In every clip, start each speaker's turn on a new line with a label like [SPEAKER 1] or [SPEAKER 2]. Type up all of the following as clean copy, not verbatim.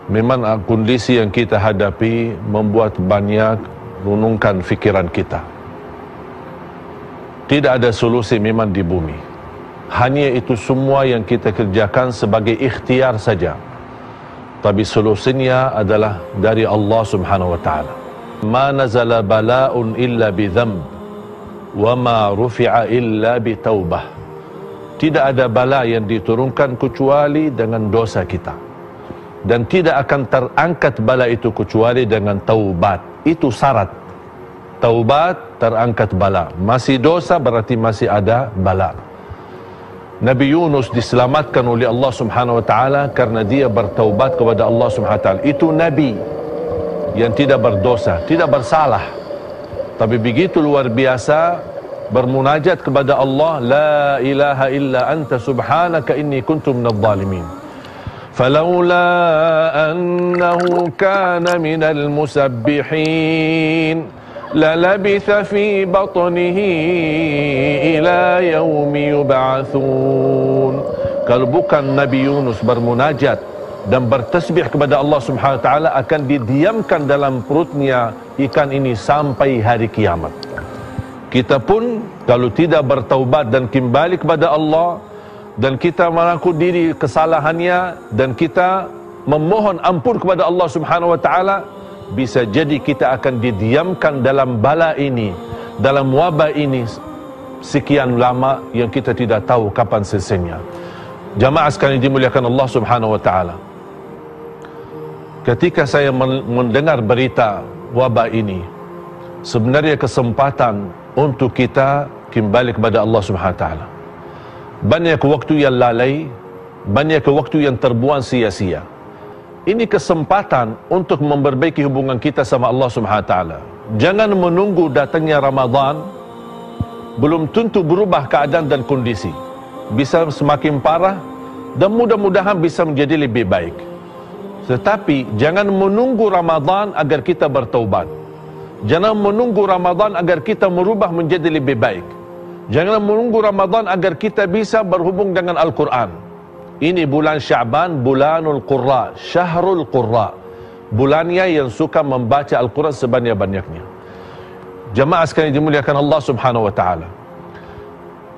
[SPEAKER 1] Memang kondisi yang kita hadapi membuat banyak renungkan fikiran kita. Tidak ada solusi memang di bumi. Hanya itu semua yang kita kerjakan sebagai ikhtiar saja. Tapi solusinya adalah dari Allah Subhanahu wa taala. Ma nazala bala'un illa bi dzamb wa ma rufi'a illa bi taubah. Tidak ada bala yang diturunkan kecuali dengan dosa kita. Dan tidak akan terangkat bala itu kecuali dengan taubat. Itu syarat. Taubat, terangkat bala. Masih dosa berarti masih ada bala. Nabi Yunus diselamatkan oleh Allah Subhanahu wa taala karena dia bertaubat kepada Allah Subhanahu wa taala. Itu nabi yang tidak berdosa, tidak bersalah. Tapi begitu luar biasa bermunajat kepada Allah, la ilaha illa anta subhanaka inni kuntu minadh dhalimin. فلولا أنه كان من المسبحين للبث في بطنه إلى يوم يبعثون. Kalau bukan Nabi Yunus bermunajat dan bertasbih kepada Allah Subhanahu wa taala, akan didiamkan dalam perutnya ikan ini sampai hari kiamat. Kita pun kalau tidak bertaubat dan kembali kepada Allah, dan kita mengaku diri kesalahannya, dan kita memohon ampun kepada Allah Subhanahu wa taala, bisa jadi kita akan didiamkan dalam bala ini, dalam wabah ini sekian lama yang kita tidak tahu kapan selesainya. Jamaah sekalian dimuliakan Allah Subhanahu wa taala, ketika saya mendengar berita wabah ini, sebenarnya kesempatan untuk kita kembali kepada Allah Subhanahu wa taala. Banyak waktu yang lalai, banyak waktu yang terbuang sia-sia. Ini kesempatan untuk memperbaiki hubungan kita sama Allah Subhanahu wa taala. Jangan menunggu datangnya Ramadan, belum tentu berubah keadaan dan kondisi. Bisa semakin parah dan mudah-mudahan bisa menjadi lebih baik. Tetapi jangan menunggu Ramadan agar kita bertaubat. Jangan menunggu Ramadan agar kita merubah menjadi lebih baik. Jangan menunggu Ramadan agar kita bisa berhubung dengan Al-Quran. Ini bulan Sya'ban, bulanul Qurra, Syahrul Qurra. Bulannya yang suka membaca Al-Quran sebanyak-banyaknya. Jamaah sekalian dimuliakan Allah Subhanahu wa taala.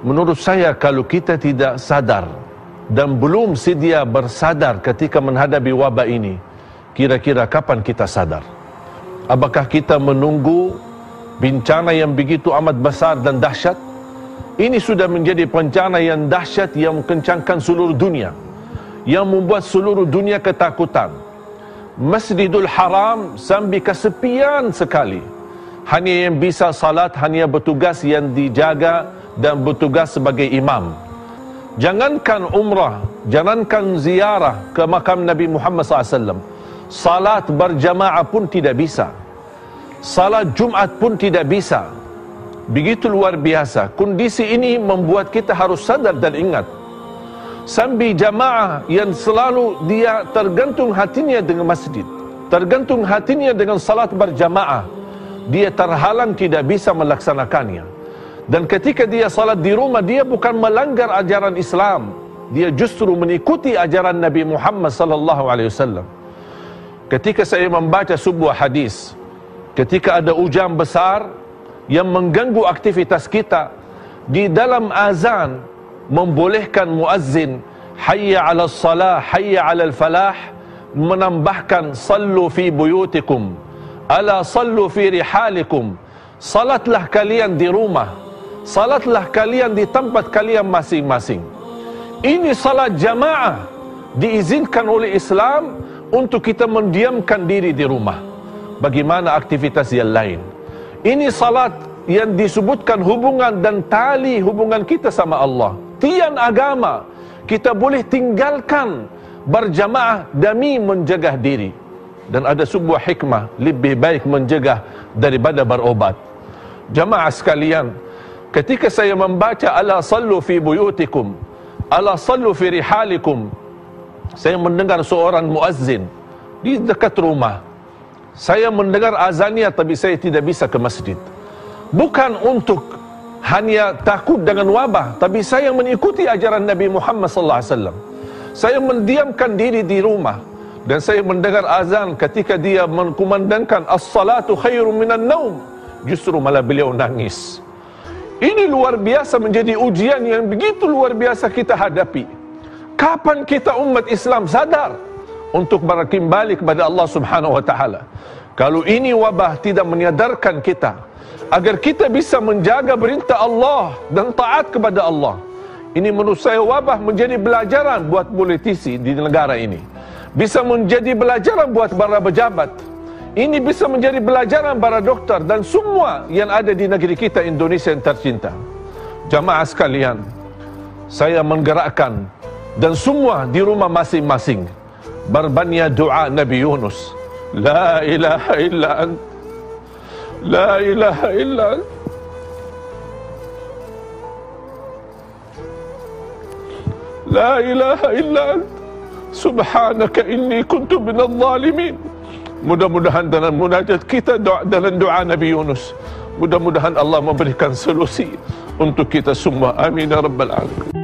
[SPEAKER 1] Menurut saya, kalau kita tidak sadar dan belum sedia bersadar ketika menghadapi wabah ini, kira-kira kapan kita sadar? Apakah kita menunggu bencana yang begitu amat besar dan dahsyat? Ini sudah menjadi bencana yang dahsyat yang mengencangkan seluruh dunia, yang membuat seluruh dunia ketakutan. Masjidul Haram sampai kesepian sekali. Hanya yang bisa salat, hanya bertugas yang dijaga dan bertugas sebagai imam. Jangankan umrah, jangankan ziarah ke makam Nabi Muhammad SAW, salat berjamaah pun tidak bisa. Salat Jumat pun tidak bisa. Begitu luar biasa. Kondisi ini membuat kita harus sadar dan ingat. Sambil jamaah yang selalu dia tergantung hatinya dengan masjid, tergantung hatinya dengan salat berjamaah, dia terhalang tidak bisa melaksanakannya. Dan ketika dia salat di rumah, dia bukan melanggar ajaran Islam, dia justru mengikuti ajaran Nabi Muhammad sallallahu alaihi wasallam. Ketika saya membaca sebuah hadis, ketika ada hujan besar yang mengganggu aktivitas kita, di dalam azan membolehkan muazzin hayya 'alas salah, hayya 'alal falah, menambahkan sallu fi buyutikum, ala sallu fi rihalikum. Salatlah kalian di rumah, salatlah kalian di tempat kalian masing-masing. Ini salat jamaah diizinkan oleh Islam untuk kita mendiamkan diri di rumah. Bagaimana aktivitas yang lain? Ini salat yang disebutkan hubungan dan tali hubungan kita sama Allah. Tiang agama kita boleh tinggalkan berjamaah demi menjaga diri. Dan ada sebuah hikmah, lebih baik menjaga daripada berobat. Jamaah sekalian, ketika saya membaca ala sallu fi buyutikum, ala sallu fi rihalikum, saya mendengar seorang muazzin di dekat rumah. Saya mendengar azannya, tapi saya tidak bisa ke masjid. Bukan untuk hanya takut dengan wabah, tapi saya mengikuti ajaran Nabi Muhammad sallallahu alaihi wasallam. Saya mendiamkan diri di rumah. Dan saya mendengar azan ketika dia mengkumandangkan as-salatu khairum minan naum, justru malah beliau nangis. Ini luar biasa, menjadi ujian yang begitu luar biasa kita hadapi. Kapan kita umat Islam sadar untuk kembali kepada Allah Subhanahu wa taala? Kalau ini wabah tidak menyadarkan kita agar kita bisa menjaga perintah Allah dan taat kepada Allah. Ini menurut saya wabah menjadi pelajaran buat politisi di negara ini. Bisa menjadi pelajaran buat para pejabat. Ini bisa menjadi pelajaran para dokter dan semua yang ada di negeri kita Indonesia yang tercinta. Jamaah sekalian, saya menggerakkan dan semua di rumah masing-masing berbania doa Nabi Yunus. La ilaha illa ant, la ilaha illa ant, la ilaha illa ant, subhanaka inni kuntu minadh dhalimin. Mudah-mudahan dalam munajat kita, dalam doa Nabi Yunus, mudah-mudahan Allah memberikan solusi untuk kita semua. Amin ya rabbal alamin.